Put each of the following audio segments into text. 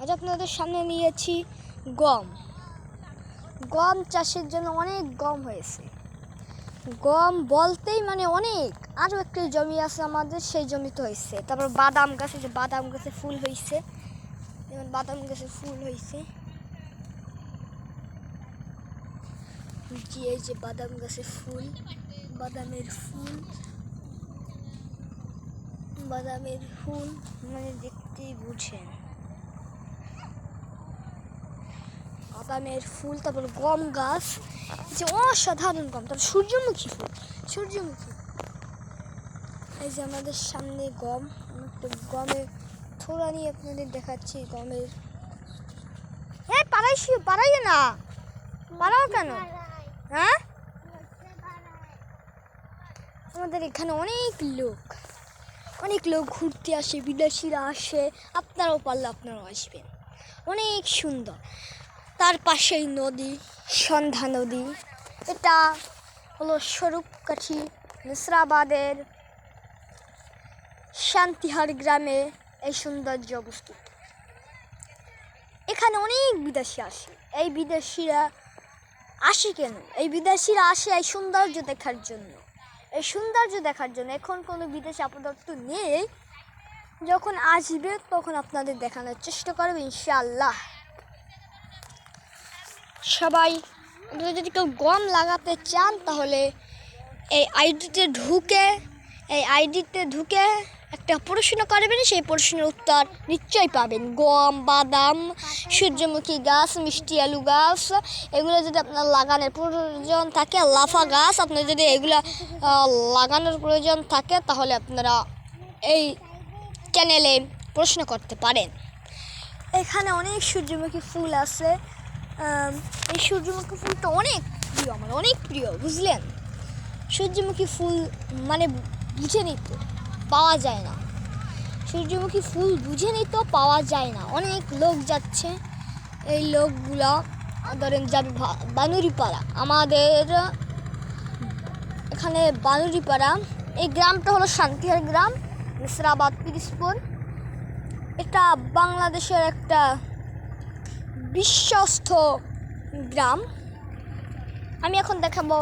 আজ আপনাদের সামনে নিয়েছি গম। গম চাষের জন্য অনেক গম হয়েছে। গম বলতেই মানে অনেক, আরও একটা জমি আছে আমাদের, সেই জমিতে হয়েছে। তারপর বাদাম গাছে, যে বাদাম গাছে ফুল হয়েছে, যেমন বাদাম গাছে ফুল হয়েছে, এই যে বাদাম গাছে ফুল, বাদামের ফুল, বাদামের ফুল মানে দেখতেই বুঝেন, বাদামের ফুল। তারপর গম গাছ, যে অসাধারণ গম। তারপর সূর্যমুখী ফুল, সূর্যমুখী। এই যে আমাদের সামনে গম, একটা গমের থোড়া নিয়ে আপনাদের দেখাচ্ছি গমের। হ্যাঁ, পাড়াইও না, পাড়াও কেন? হ্যাঁ, আমাদের এখানে অনেক লোক ঘুরতে আসে, বিদেশিরা আসে। আপনারাও পারলে আপনারাও আসবেন, অনেক সুন্দর। তার পাশেই নদী, সন্ধ্যা নদী। এটা হলো স্বরূপকাঠি মুসরাবাদের শান্তিহার গ্রামে এই সৌন্দর্য অবস্থিত। এখানে অনেক বিদেশি আসে। এই বিদেশিরা আসে কেন? এই বিদেশিরা আসে এই সৌন্দর্য দেখার জন্য। এই সৌন্দর্য দেখার জন্য। এখন কোনো বিদেশি আপাতত নেই, যখন আসবে তখন আপনাদের দেখানোর চেষ্টা করবে ইনশাআল্লাহ। সবাই যদি কেউ গম লাগাতে চান তাহলে এই আইডিতে ঢুকে একটা প্রশ্ন করবেন, সেই প্রশ্নের উত্তর নিশ্চয়ই পাবেন। গম, বাদাম, সূর্যমুখী গাছ, মিষ্টি আলু গাছ, এগুলো যদি আপনার লাগানোর প্রয়োজন থাকে, লাফা গাছ, আপনার যদি এগুলো লাগানোর প্রয়োজন থাকে তাহলে আপনারা এই চ্যানেলে প্রশ্ন করতে পারেন। এখানে অনেক সূর্যমুখী ফুল আছে। এই সূর্যমুখী ফুলটা অনেক প্রিয়, আমার অনেক প্রিয়, বুঝলেন? সূর্যমুখী ফুল মানে বুঝে নিত পাওয়া যায় না, সূর্যমুখী ফুল বুঝে নিত পাওয়া যায় না। অনেক লোক যাচ্ছে, এই লোকগুলা ধরেন যাবে বানুরিপাড়া। আমাদের এখানে বানুরিপাড়া, এই গ্রামটা হলো শান্তিহার গ্রাম, মুসরাবাদ পিরিজপুর। এটা বাংলাদেশের একটা বিশ্বস্ত গ্রাম। আমি এখন দেখাবো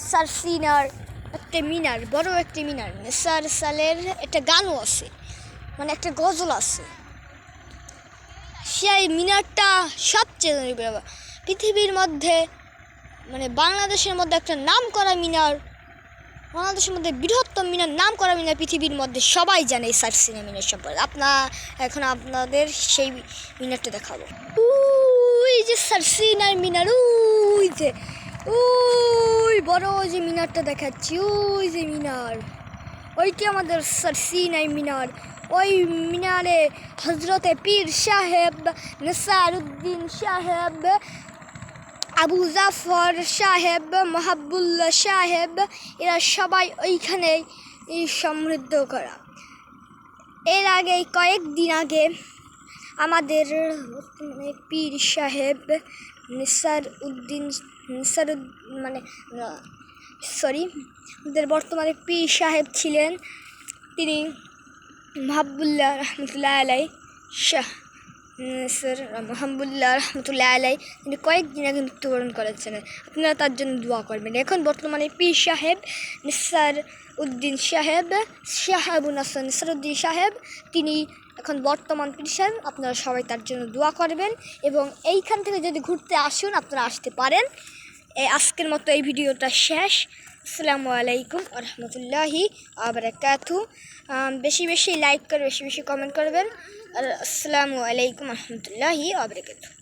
সারসিনার একটা মিনার, বড় একটা মিনার। নেসার সালের একটা গানও আছে, মানে একটা গজল আছে। সেই মিনারটা সবচেয়ে পৃথিবীর মধ্যে, মানে বাংলাদেশের মধ্যে একটা নাম করা মিনার, বাংলাদেশের মধ্যে বৃহত্তম মিনার, নাম করা মিনার পৃথিবীর মধ্যে। সবাই জানে এই সারসিনা মিনার সম্পর্কে। এখন আপনাদের সেই মিনারটা দেখাবো। ওই যে সারসিনার মিনার, ওই বড় যে মিনারটা দেখাচ্ছি, ওই যে মিনার, ওইটি আমাদের সারসিনার মিনার। ওই মিনারে হজরতে পীর সাহেব, নেসারউদ্দিন সাহেব, আবু জাফর সাহেব, মাহাবুল্লাহ সাহেব, এরা সবাই ওইখানেই সমৃদ্ধ করা। এর আগে কয়েকদিন আগে আমাদের বর্তমানে পীর সাহেব আমাদের বর্তমানে পীর সাহেব ছিলেন, তিনি মাহাবুল্লাহ রহমতুল্লাহ আলাই, মাহাবুল্লাহ রহমতুল্লাহ আলাই, তিনি কয়েকদিন আগে মৃত্যুবরণ করেছেন। আপনারা তার জন্য দোয়া করবেন। এখন বর্তমানে পীর সাহেব নেসারউদ্দিন সাহেব, নেসারউদ্দিন সাহেব, তিনি এখন বর্তমান পীর সাহেব। আপনারা সবাই তার জন্য দোয়া করবেন, এবং এইখান থেকে যদি ঘুরতে আসুন আপনারা আসতে পারেন। আজকের মতো এই ভিডিওটা শেষ। আসসালামু আলাইকুম ওয়া রাহমাতুল্লাহি ওয়া বারাকাতুহু। বেশি বেশি লাইক করে, বেশি বেশি কমেন্ট করবেন। আর আসসালামু আলাইকুম ওয়া রাহমাতুল্লাহি ওয়া বারাকাতুহু।